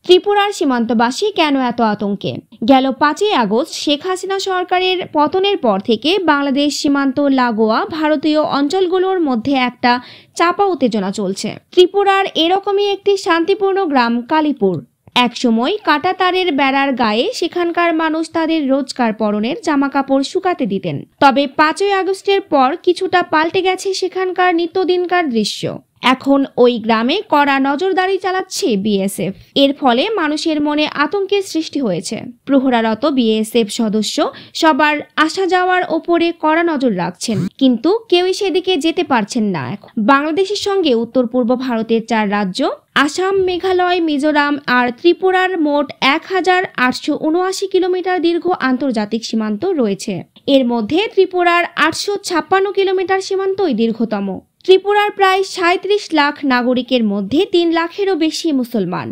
ত্রিপুরার সীমান্তবাসী কেন এত আতঙ্কে? গেল 5ই আগস্ট শেখ হাসিনা সরকারের পতনের পর থেকে বাংলাদেশ সীমান্ত লাগোয়া ভারতীয় অঞ্চলগুলোর মধ্যে একটা চাপা উত্তেজনা চলছে। ত্রিপুরার এরকমই একটি শান্তিপূর্ণ গ্রাম কালীপুর। একসময় কাঁটাতারের বেড়ার গায়ে সেখানকার মানুষ তাদের রোজকার পরনের জামাকাপড় শুকাতে দিতেন। তবে 5ই আগস্টের পর কিছুটা পাল্টে গেছে সেখানকার নিত্যদিনকার দৃশ্য। এখন ওই গ্রামে কড়া নজরদারি চালাচ্ছে বিএসএফ। এর ফলে মানুষের মনে আতঙ্কের সৃষ্টি হয়েছে। প্রহরারত বিএসএফ সদস্য সবার আসা যাওয়ার ওপরে কড়া নজর রাখছেন, কিন্তু কেউই সেদিকে যেতে পারছেন না। বাংলাদেশের সঙ্গে উত্তর পূর্ব ভারতের 4 রাজ্য আসাম, মেঘালয়, মিজোরাম আর ত্রিপুরার মোট 1879 কিলোমিটার দীর্ঘ আন্তর্জাতিক সীমান্ত রয়েছে। এর মধ্যে ত্রিপুরার 856 কিলোমিটার সীমান্তই দীর্ঘতম। ত্রিপুরার প্রায় 37 লাখ নাগরিকের মধ্যে 3 লাখেরও বেশি মুসলমান।